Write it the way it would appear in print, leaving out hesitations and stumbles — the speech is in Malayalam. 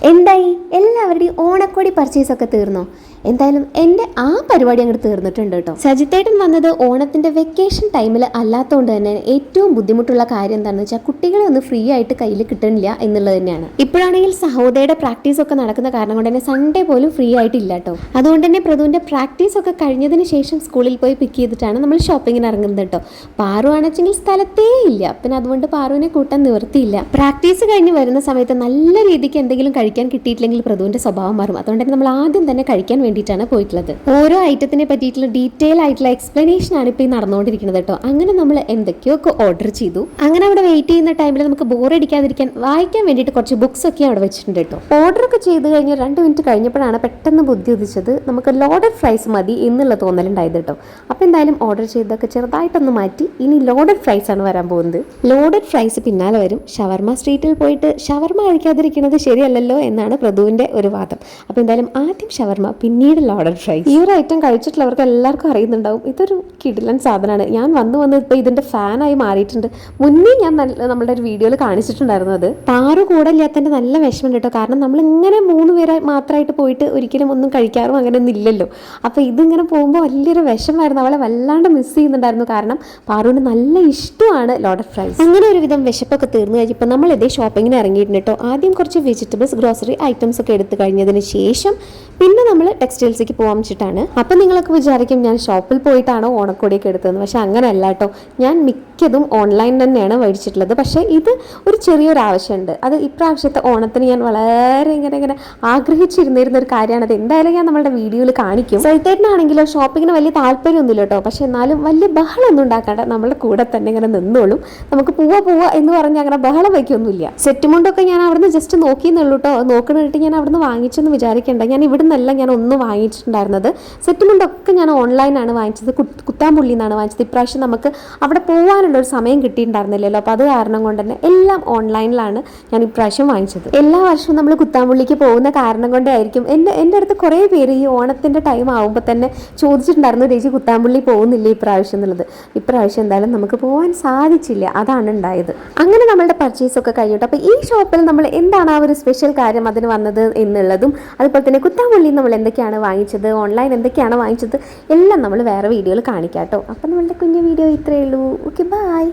എന്തായി എല്ലാവരുടെയും ഓണക്കോടി പർച്ചേസൊക്കെ തീർന്നോ? എന്തായാലും എൻ്റെ ആ പരിപാടി അങ്ങോട്ട് തീർന്നിട്ടുണ്ട് കേട്ടോ. സജിത്തേട്ടൻ വന്നത് ഓണത്തിൻ്റെ വെക്കേഷൻ ടൈമിൽ അല്ലാത്തതുകൊണ്ട് തന്നെ ഏറ്റവും ബുദ്ധിമുട്ടുള്ള കാര്യം എന്താണെന്ന് വെച്ചാൽ കുട്ടികളെ ഒന്ന് ഫ്രീ ആയിട്ട് കയ്യിൽ കിട്ടണില്ല എന്നുള്ളത് തന്നെയാണ്. ഇപ്പോഴാണെങ്കിൽ സഹോദയുടെ പ്രാക്ടീസ് ഒക്കെ നടക്കുന്ന കാരണം കൊണ്ട് തന്നെ സൺഡേ പോലും ഫ്രീ ആയിട്ടില്ല കേട്ടോ. അതുകൊണ്ട് തന്നെ പ്രതുവിൻ്റെ പ്രാക്ടീസ് ഒക്കെ കഴിഞ്ഞതിന് ശേഷം സ്കൂളിൽ പോയി പിക്ക് ചെയ്തിട്ടാണ് നമ്മൾ ഷോപ്പിങ്ങിന് ഇറങ്ങുന്നത് കേട്ടോ. പാറു ആണെച്ചെങ്കിൽ സ്ഥലത്തേ ഇല്ല, പിന്നെ അതുകൊണ്ട് പാറുവിനെ കൂട്ടാൻ നിവർത്തിയില്ല. പ്രാക്ടീസ് കഴിഞ്ഞ് വരുന്ന സമയത്ത് നല്ല രീതിക്ക് എന്തെങ്കിലും കഴിക്കാൻ കിട്ടിയിട്ടില്ലെങ്കിൽ പ്രതുവിൻ്റെ സ്വഭാവം മാറും. അതുകൊണ്ട് തന്നെ നമ്മൾ ആദ്യം തന്നെ കഴിക്കാൻ വേണ്ടിയിട്ടാണ് പോയിട്ടുള്ളത്. ഓരോ ഐറ്റത്തിനെ പറ്റിയിട്ടുള്ള ഡീറ്റെയിൽ ആയിട്ടുള്ള എക്സ്പ്ലനേഷൻ ആണ് ഇപ്പോൾ ഈ നടന്നുകൊണ്ടിരിക്കുന്നത് കേട്ടോ. അങ്ങനെ നമ്മൾ എന്തൊക്കെയൊക്കെ ഓർഡർ ചെയ്തു. അങ്ങനെ അവിടെ വെയിറ്റ് ചെയ്യുന്ന ടൈമിൽ നമുക്ക് ബോറടിക്കാതിരിക്കാൻ വായിക്കാൻ വേണ്ടിയിട്ട് കുറച്ച് ബുക്സ് ഒക്കെ അവിടെ വെച്ചിട്ടുണ്ട് കേട്ടോ. ഓർഡർ ഒക്കെ ചെയ്ത് കഴിഞ്ഞ് 2 മിനിറ്റ് കഴിഞ്ഞപ്പോഴാണ് പെട്ടെന്ന് ബുദ്ധി ഉദിച്ചത്, നമുക്ക് ലോഡഡ് ഫ്രൈസ് മതി എന്നുള്ള തോന്നലുണ്ടായത് കേട്ടോ. അപ്പോൾ എന്തായാലും ഓർഡർ ചെയ്തൊക്കെ ചെറുതായിട്ടൊന്ന് മാറ്റി ഇനി ലോഡഡ് ഫ്രൈസ് ആണ് വരാൻ പോകുന്നത്. ലോഡഡ് ഫ്രൈസ് പിന്നാലെ വരും. ഷവർമ സ്ട്രീറ്റിൽ പോയിട്ട് ഷവർമ കഴിക്കാതിരിക്കുന്നത് ശരിയല്ലല്ലോ എന്നാണ് പ്രതുവിൻ്റെ ഒരു വാദം. അപ്പോൾ എന്തായാലും ആദ്യം ഷവർമ, പിന്നീട് ലോഡഡ് ഫ്രൈസ്. ഈ ഒരു ഐറ്റം കഴിച്ചിട്ടുള്ളവർക്ക് എല്ലാവർക്കും അറിയുന്നുണ്ടാവും, ഇതൊരു കിടിലൻ സാധനമാണ്. ഞാൻ വന്ന് ഇപ്പോൾ ഇതിൻ്റെ ഫാനായി മാറിയിട്ടുണ്ട്. മുന്നേ ഞാൻ നമ്മളുടെ ഒരു വീഡിയോയിൽ കാണിച്ചിട്ടുണ്ടായിരുന്നു. അത് പാറു കൂടെ ഇല്ലാത്തതിൻ്റെ നല്ല വിഷമം കേട്ടോ. കാരണം നമ്മളിങ്ങനെ 3 പേരെ മാത്രമായിട്ട് പോയിട്ട് ഒരിക്കലും ഒന്നും കഴിക്കാറും അങ്ങനെ ഒന്നും ഇല്ലല്ലോ. അപ്പോൾ ഇതിങ്ങനെ പോകുമ്പോൾ വലിയൊരു വിഷമമായിരുന്നു. അവളെ വല്ലാണ്ട് മിസ് ചെയ്യുന്നുണ്ടായിരുന്നു. കാരണം പാറുവിന് നല്ല ഇഷ്ടമാണ് ലോഡഡ് ഫ്രൈസ്. അങ്ങനെ ഒരുവിധം വിശപ്പൊക്കെ തീർന്നു കഴിഞ്ഞപ്പോൾ നമ്മൾ ഇതേ ഷോപ്പിങ്ങിന് ഇറങ്ങിയിട്ടുണ്ട് കേട്ടോ. ആദ്യം കുറച്ച് വെജിറ്റബിൾസ്, ഗ്രോസറി ഐറ്റംസ് ഒക്കെ എടുത്തു കഴിഞ്ഞതിന് ശേഷം പിന്നെ നമ്മൾ ടെക്സ്റ്റൈൽസിലേക്ക് പോകാൻ വെച്ചിട്ടാണ്. അപ്പം നിങ്ങളൊക്കെ വിചാരിക്കും ഞാൻ ഷോപ്പിൽ പോയിട്ടാണോ ഓണക്കോടിയൊക്കെ എടുത്തതെന്ന്. പക്ഷെ അങ്ങനെയല്ല കേട്ടോ. ഞാൻ മിക്കതും ഓൺലൈൻ തന്നെയാണ് മേടിച്ചിട്ടുള്ളത്. പക്ഷേ ഇത് ഒരു ചെറിയൊരു ആവശ്യമുണ്ട്. അത് ഇപ്രാവശ്യത്തെ ഓണത്തിന് ഞാൻ വളരെ ഇങ്ങനെ ആഗ്രഹിച്ചിരുന്നിരുന്ന ഒരു കാര്യമാണ്. അത് എന്തായാലും ഞാൻ നമ്മളുടെ വീഡിയോയിൽ കാണിക്കും. സൈത്തേട്ടനാണെങ്കിലോ ഷോപ്പിങ്ങിന് വലിയ താല്പര്യമൊന്നുമില്ല കേട്ടോ. പക്ഷെ എന്നാലും വലിയ ബഹളമൊന്നും ഉണ്ടാക്കാണ്ട് നമ്മളുടെ കൂടെ തന്നെ ഇങ്ങനെ നിന്നോളും. നമുക്ക് പോവാ എന്ന് പറഞ്ഞ് അങ്ങനെ ബഹളം വയ്ക്കൊന്നുമില്ല. സെറ്റുമുണ്ടൊക്കെ ഞാൻ അവിടുന്ന് ജസ്റ്റ് നോക്കിയെന്നുള്ളൂ കേട്ടോ. നോക്കണിട്ട് ഞാൻ അവിടുന്ന് വാങ്ങിച്ചെന്ന് വിചാരിക്കേണ്ട. ഞാൻ ഇവിടെ നിന്നല്ല ഞാൻ ഒന്നും വാങ്ങിച്ചിട്ടുണ്ടായിരുന്നത്. സെറ്റുമുണ്ടൊക്കെ ഞാൻ ഓൺലൈനാണ് വാങ്ങിച്ചത്. കുത്താമ്പുള്ളിയിൽ നിന്നാണ് വാങ്ങിച്ചത്. ഇപ്രാവശ്യം നമുക്ക് അവിടെ പോകാനുള്ളൊരു സമയം കിട്ടിയിട്ടുണ്ടായിരുന്നില്ലല്ലോ. അപ്പോൾ അത് കാരണം കൊണ്ട് തന്നെ എല്ലാം ഓൺലൈനിലാണ് ഞാൻ ഇപ്രാവശ്യം വാങ്ങിച്ചത്. എല്ലാ വർഷവും നമ്മൾ കുത്താമ്പുള്ളിക്ക് പോകുന്ന കാരണം കൊണ്ടായിരിക്കും എൻ്റെ അടുത്ത് കുറേ പേര് ഈ ഓണത്തിൻ്റെ ടൈം ആകുമ്പോൾ തന്നെ ചോദിച്ചിട്ടുണ്ടായിരുന്നു, ചേച്ചി കുത്താമ്പുള്ളി പോകുന്നില്ല ഇപ്രാവശ്യം എന്നുള്ളത്. ഇപ്രാവശ്യം എന്തായാലും നമുക്ക് പോകാൻ സാധിച്ചില്ല. അതാണ് ഉണ്ടായത്. അങ്ങനെ നമ്മളുടെ പർച്ചേസൊക്കെ കഴിഞ്ഞിട്ട് അപ്പോൾ ഈ ഷോപ്പിൽ നമ്മൾ എന്താണ് ആ ഒരു സ്പെഷ്യൽ കാര്യം അതിന് വന്നത് എന്നുള്ളതും അതുപോലെ തന്നെ കുത്താമ്പുള്ളിയിൽ നമ്മൾ എന്തൊക്കെയാണ് വാങ്ങിച്ചത്, ഓൺലൈൻ എന്തൊക്കെയാണ് വാങ്ങിച്ചത് എല്ലാം നമ്മൾ വേറെ വീഡിയോയിൽ കാണിക്കാം കേട്ടോ. അപ്പം നമ്മളുടെ കുഞ്ഞു വീഡിയോ ഇത്രയേ ഉള്ളൂ. Okay, by.